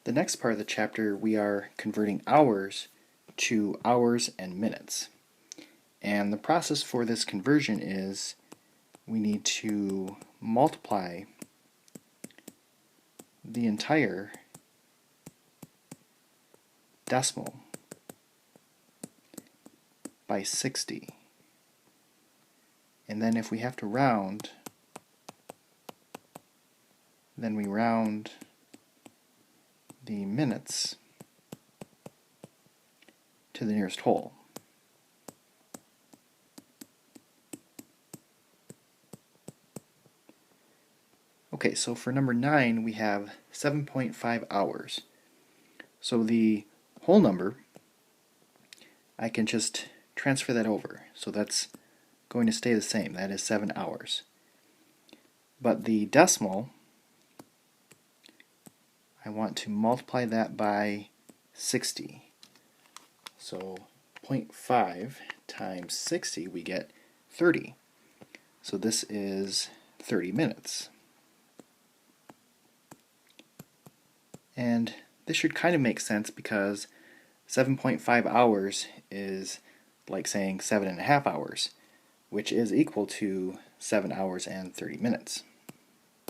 The next part of the chapter, we are converting hours to hours and minutes. And the process for this conversion is we need to multiply the entire decimal by 60. And then if we have to round, then we round the minutes to the nearest whole. Okay, so for number 9 we have 7.5 hours. So the whole number, I can just transfer that over. So that's going to stay the same. That is 7 hours. But the decimal, I want to multiply that by 60. So 0.5 times 60, we get 30. So this is 30 minutes. And this should kind of make sense because 7.5 hours is like saying 7.5 hours, which is equal to 7 hours and 30 minutes.